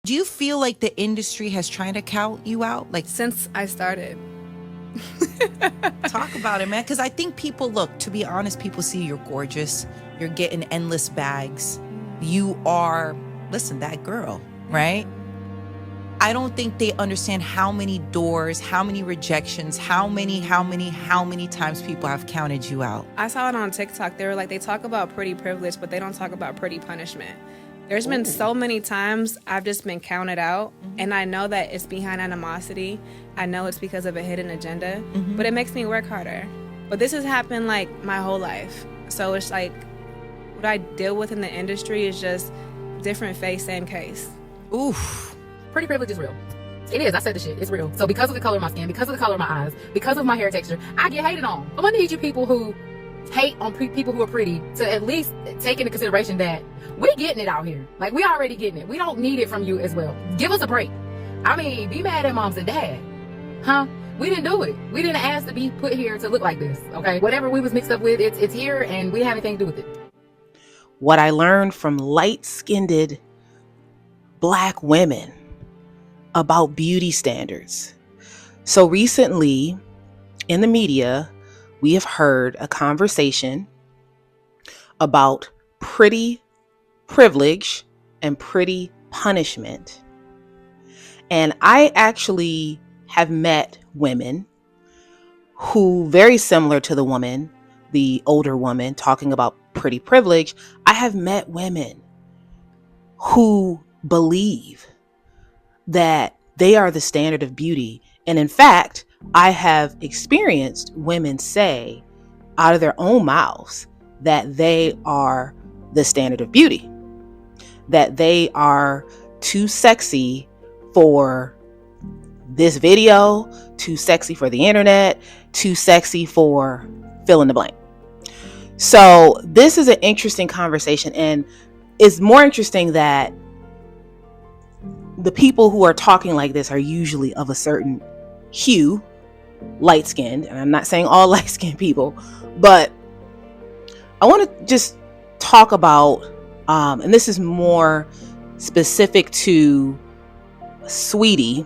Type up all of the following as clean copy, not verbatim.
Do you feel like the industry has tried to count you out? Like, Since I started. talk about it, man. Because I think people, look, to be honest, people see you're gorgeous. You're getting endless bags. You are, listen, that girl, right? I don't think they understand how many doors, how many rejections, how many times people have counted you out. I saw it on TikTok. They were like, they talk about pretty privilege, but they don't talk about pretty punishment. There's been so many times I've just been counted out, and I know that it's behind animosity. I know it's because of a hidden agenda, but it makes me work harder. But this has happened like my whole life. So it's like what I deal with in the industry is just different face, same case. Oof. Pretty privilege is real. It is. I said the shit. It's real. So because of the color of my skin, because of the color of my eyes, because of my hair texture, I get hated on. I'm gonna need you people who hate on people who are pretty to at least take into consideration that we getting it out here. Like, we already getting it. We don't need it from you as well. Give us a break. I mean, be mad at moms and dad. Huh? We didn't do it. We didn't ask to be put here to look like this. Okay? Whatever we was mixed up with, it's here, and we didn't have anything to do with it. What I learned from light-skinned Black women about beauty standards. So recently in the media, we have heard a conversation about pretty privilege and pretty punishment. And I actually have met women who, very similar to the woman, the older woman talking about pretty privilege, I have met women who believe that they are the standard of beauty. And in fact, I have experienced women say out of their own mouths that they are the standard of beauty, that they are too sexy for this video, too sexy for the internet, too sexy for fill in the blank. So this is an interesting conversation, and it's more interesting that the people who are talking like this are usually of a certain hue, light-skinned, and I'm not saying all light-skinned people, but I want to just talk about, and this is more specific to Sweetie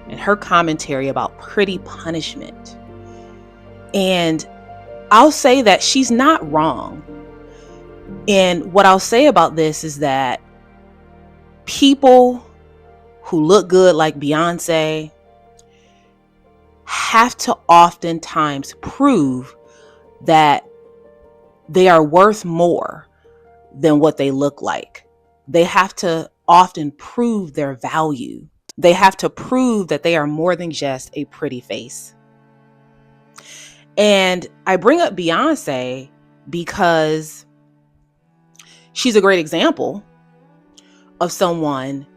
and her commentary about pretty punishment. And I'll say that she's not wrong. And what I'll say about this is that people who look good like Beyonce have to oftentimes prove that they are worth more than what they look like. They have to often prove their value. They have to prove that they are more than just a pretty face. And I bring up Beyonce because she's a great example of someone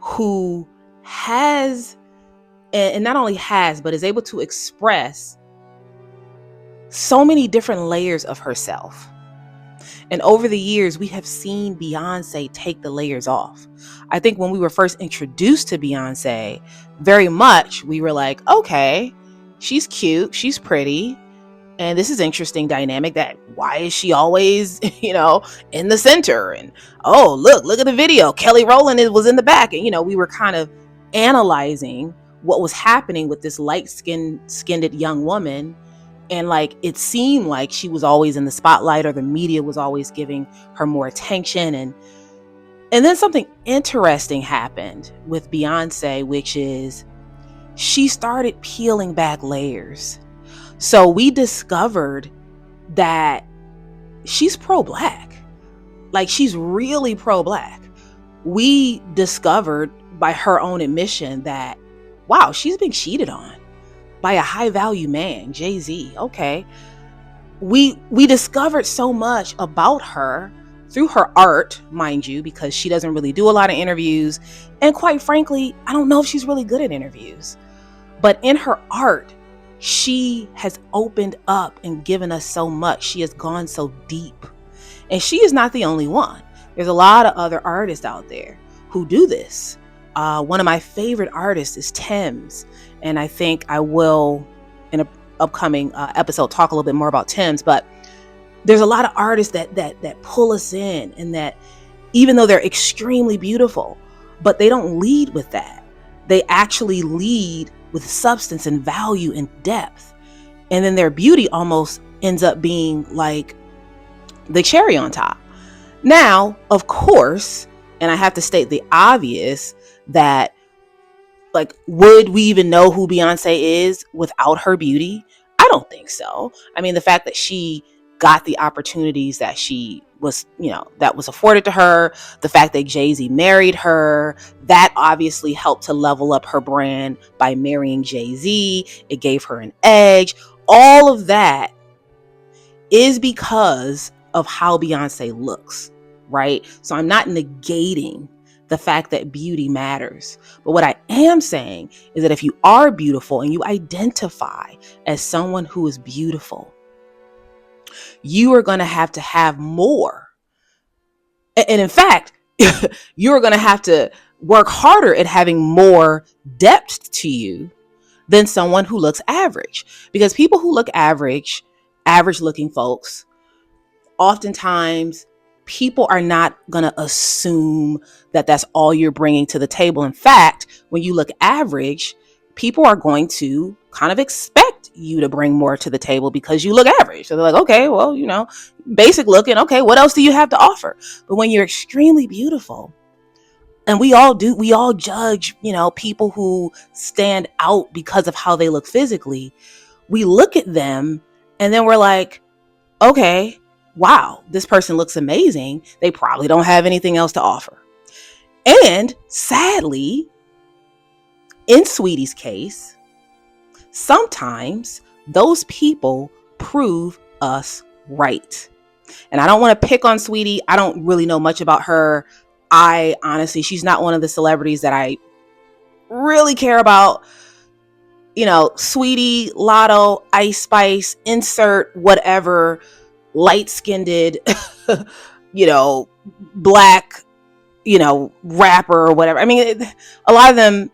who has, and not only has, but is able to express so many different layers of herself. And over the years, we have seen Beyonce take the layers off. I think when we were first introduced to Beyonce, very much we were like, okay, she's cute, she's pretty, and this is interesting dynamic that why is she always, in the center? And oh, look at the video. Kelly Rowland was in the back. And, we were kind of analyzing what was happening with this light-skinned young woman. And like, it seemed like she was always in the spotlight, or the media was always giving her more attention. And then something interesting happened with Beyonce, which is she started peeling back layers. So we discovered that she's pro-Black. Like, she's really pro-Black. We discovered by her own admission that, wow, she's been cheated on by a high-value man, Jay-Z. Okay. We discovered so much about her through her art, mind you, because she doesn't really do a lot of interviews. And quite frankly, I don't know if she's really good at interviews. But in her art, she has opened up and given us so much. She has gone so deep. And she is not the only one. There's a lot of other artists out there who do this. One of my favorite artists is Tems. And I think I will, in an upcoming episode, talk a little bit more about Tems. But there's a lot of artists that pull us in, and that even though they're extremely beautiful, but they don't lead with that. They actually lead with substance and value and depth. And then their beauty almost ends up being like the cherry on top. Now, of course, and I have to state the obvious, that like, would we even know who Beyonce is without her beauty? I don't think so. I mean, the fact that she got the opportunities that she was, that was afforded to her, the fact that Jay-Z married her, that obviously helped to level up her brand by marrying Jay-Z. It gave her an edge. All of that is because of how Beyonce looks, right? So I'm not negating the fact that beauty matters. But what I am saying is that if you are beautiful and you identify as someone who is beautiful, you are going to have more. And in fact, you're going to have to work harder at having more depth to you than someone who looks average. Because people who look average looking folks, oftentimes people are not going to assume that that's all you're bringing to the table. In fact, when you look average, people are going to kind of expect you to bring more to the table because you look average. So they're like, okay, well, basic looking. Okay, what else do you have to offer? But when you're extremely beautiful, and we all judge, people who stand out because of how they look physically. We look at them and then we're like, okay, wow, this person looks amazing. They probably don't have anything else to offer. And sadly, in Sweetie's case, sometimes those people prove us right. And I don't want to pick on Sweetie. I don't really know much about her. Honestly, she's not one of the celebrities that I really care about. Sweetie, Lotto, Ice Spice, insert whatever light-skinned, black, rapper or whatever. I mean, a lot of them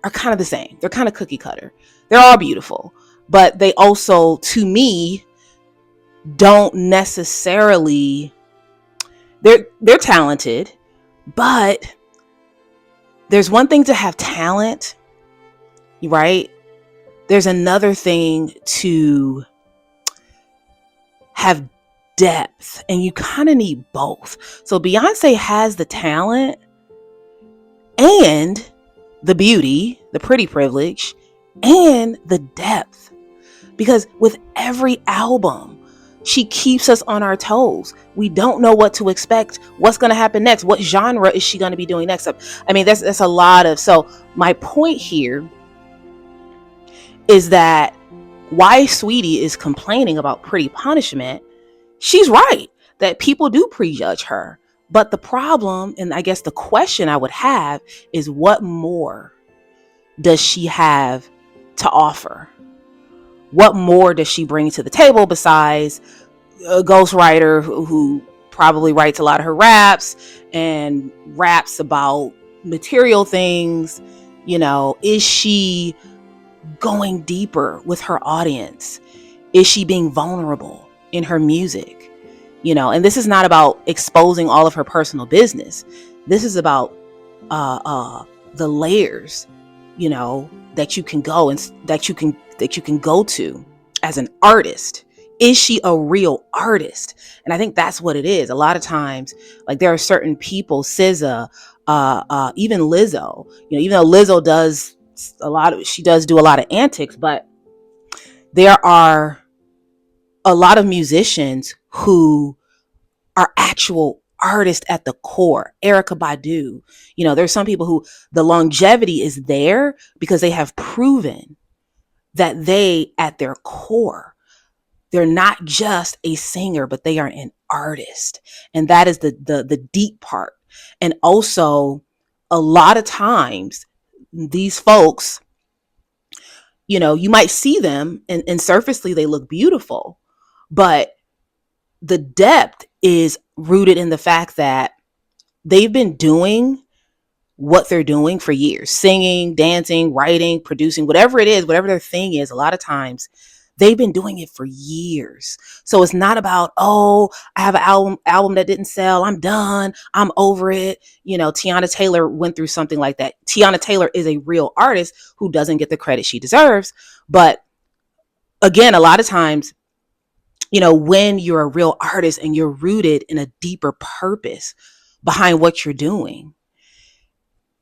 are kind of the same. They're kind of cookie cutter. They're all beautiful, but they also, to me, don't necessarily, they're talented, but there's one thing to have talent, right? There's another thing to have depth, and you kind of need both. So Beyonce has the talent and the beauty, the pretty privilege, and the depth, because with every album, she keeps us on our toes. We don't know what to expect. What's going to happen next? What genre is she going to be doing next? I mean, that's a lot of, so my point here is that why Sweetie is complaining about Pretty Punishment, she's right that people do prejudge her. But the problem, and I guess the question I would have, is what more does she have to offer? What more does she bring to the table besides a ghostwriter who probably writes a lot of her raps and raps about material things? Is she going deeper with her audience? Is she being vulnerable in her music? And this is not about exposing all of her personal business. This is about the layers, that you can go and that you can go to as an artist. Is she a real artist? And I think that's what it is. A lot of times, like, there are certain people, SZA, even Lizzo, even though Lizzo does she does do a lot of antics, but there are a lot of musicians who are actual artists at the core. Erykah Badu, there's some people who the longevity is there because they have proven that they, at their core, they're not just a singer, but they are an artist. And that is the deep part. And also, a lot of times, these folks, you might see them and surfacely they look beautiful, but the depth is rooted in the fact that they've been doing what they're doing for years, singing, dancing, writing, producing, whatever it is, whatever their thing is. A lot of times They've been doing it for years. So it's not about, oh, I have an album that didn't sell. I'm done. I'm over it. You know, Tiana Taylor went through something like that. Tiana Taylor is a real artist who doesn't get the credit she deserves. But again, a lot of times, you know, when you're a real artist and you're rooted in a deeper purpose behind what you're doing,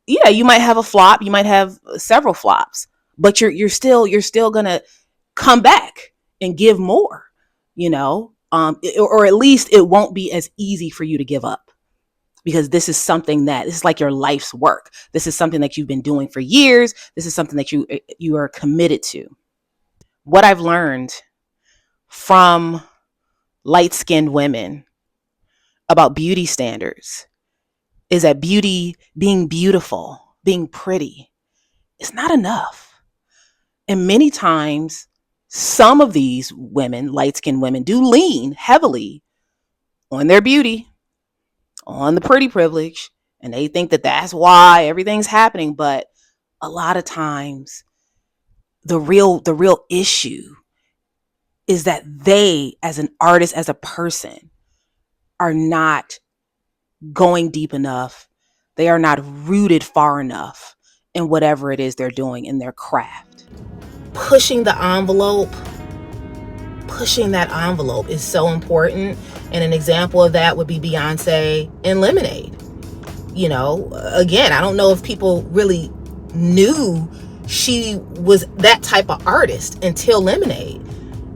yeah, you might have a flop, you might have several flops, but you're still going to come back and give more, you know, or at least it won't be as easy for you to give up, because this is something that this is like your life's work. This is something that you've been doing for years. This is something that you are committed to. What I've learned from light-skinned women about beauty standards is that beauty, being beautiful, being pretty, is not enough. And many times, some of these women, light-skinned women, do lean heavily on their beauty, on the pretty privilege, and they think that that's why everything's happening. But a lot of times, the real issue is that they, as an artist, as a person, are not going deep enough. They are not rooted far enough in whatever it is they're doing in their craft. Pushing that envelope is so important. And an example of that would be Beyonce in Lemonade. You know, again, I don't know if people really knew she was that type of artist until Lemonade.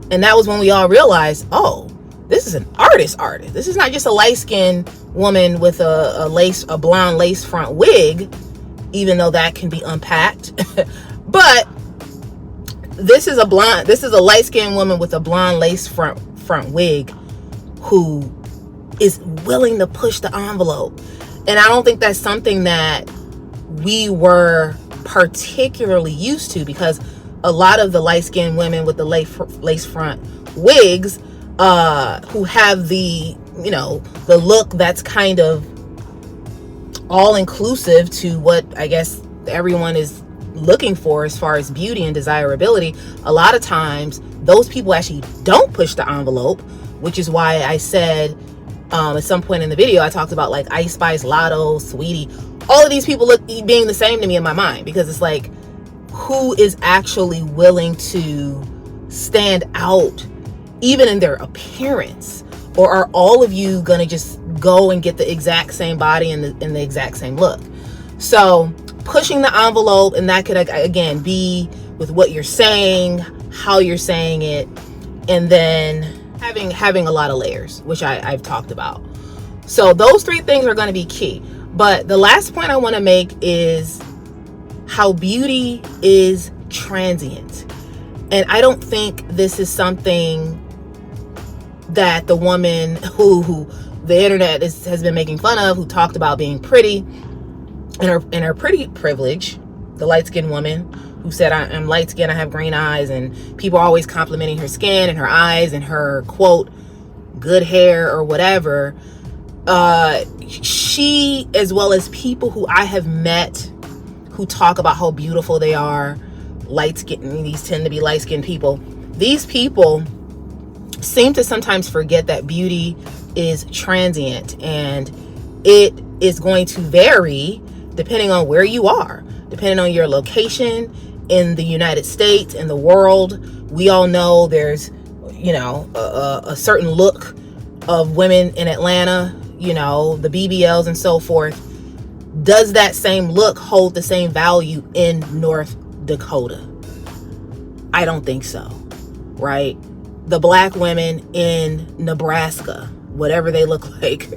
And that was when we all realized, oh, this is an artist. This is not just a light-skinned woman with a blonde lace front wig, even though that can be unpacked. But this is a light-skinned woman with a blonde lace front wig who is willing to push the envelope. And I don't think that's something that we were particularly used to, because a lot of the light-skinned women with the lace front wigs who have the look that's kind of all-inclusive to what I guess everyone is looking for as far as beauty and desirability, a lot of times those people actually don't push the envelope, which is why I said at some point in the video, I talked about like Ice Spice, Lotto, Sweetie. All of these people look being the same to me in my mind, because it's like, who is actually willing to stand out even in their appearance? Or are all of you gonna just go and get the exact same body and the exact same look? So pushing the envelope, and that could again be with what you're saying, how you're saying it, and then having a lot of layers, which I've talked about. So those three things are going to be key. But the last point I want to make is how beauty is transient. And I don't think this is something that the woman who the internet has been making fun of, who talked about being pretty and her pretty privilege, the light-skinned woman who said, I'm light-skinned, I have green eyes, and people are always complimenting her skin and her eyes and her, quote, good hair or whatever. She, as well as people who I have met who talk about how beautiful they are, light-skinned, these tend to be light-skinned people. These people seem to sometimes forget that beauty is transient, and it is going to vary depending on where you are, depending on your location in the United States, in the world. We all know there's, a certain look of women in Atlanta, the BBLs and so forth. Does that same look hold the same value in North Dakota? I don't think so, right? The black women in Nebraska, whatever they look like,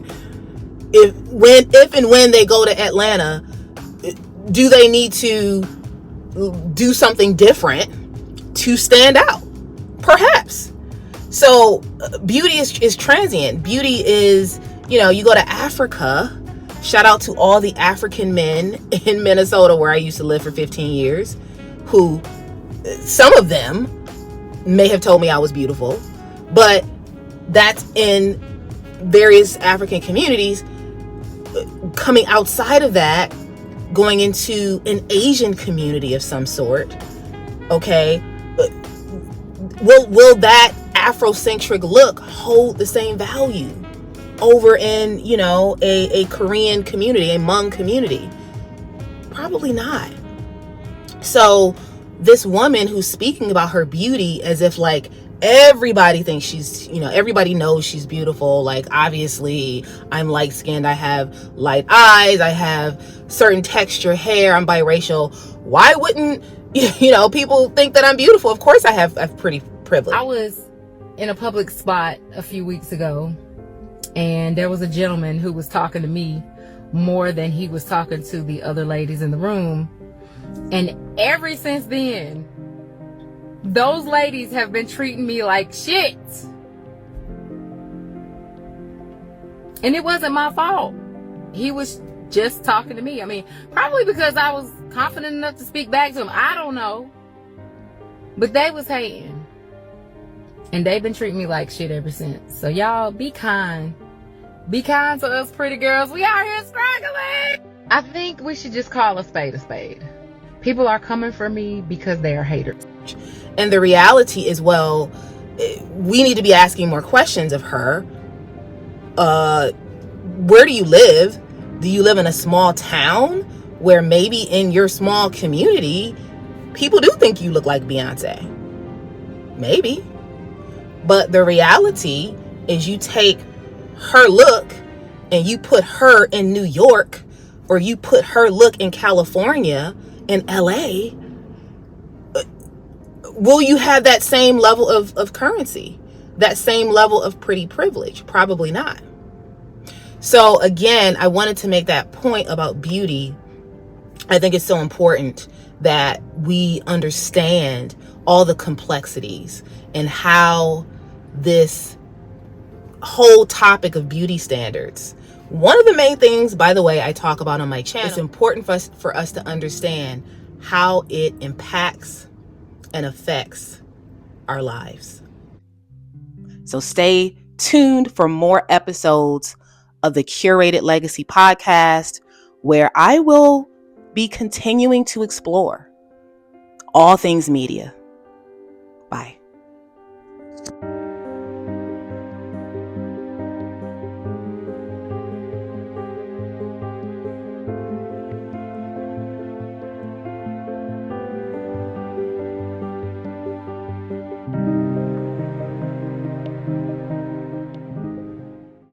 if and when they go to Atlanta, do they need to do something different to stand out? Perhaps. So beauty is transient. Beauty is, you go to Africa. Shout out to all the African men in Minnesota, where I used to live for 15 years, who some of them may have told me I was beautiful, but that's in various African communities. Coming outside of that, going into an Asian community of some sort, okay? will that Afrocentric look hold the same value over in, you know, a Korean community, a Hmong community? Probably not. So this woman who's speaking about her beauty as if like everybody thinks she's, you know, everybody knows she's beautiful. Like, obviously I'm light skinned, I have light eyes, I have certain texture hair, I'm biracial. Why wouldn't, you know, people think that I'm beautiful? Of course I have pretty privilege. I was in a public spot a few weeks ago, and there was a gentleman who was talking to me more than he was talking to the other ladies in the room. And ever since then, those ladies have been treating me like shit. And it wasn't my fault. He was just talking to me. I mean, probably because I was confident enough to speak back to him. I don't know. But they was hating. And they've been treating me like shit ever since. So y'all, be kind. Be kind to us pretty girls. We out here struggling. I think we should just call a spade a spade. People are coming for me because they are haters. And the reality is, well, we need to be asking more questions of her. Where do you live? Do you live in a small town where maybe in your small community, people do think you look like Beyonce? Maybe. But the reality is, you take her look and you put her in New York, or you put her look in California, in LA, will you have that same level of currency, that same level of pretty privilege? Probably not. So again, I wanted to make that point about beauty. I think it's so important that we understand all the complexities and how this whole topic of beauty standards, one of the main things, by the way, I talk about on my channel, it's important for us to understand how it impacts and affects our lives. So stay tuned for more episodes of the Curated Legacy Podcast, where I will be continuing to explore all things media. Bye.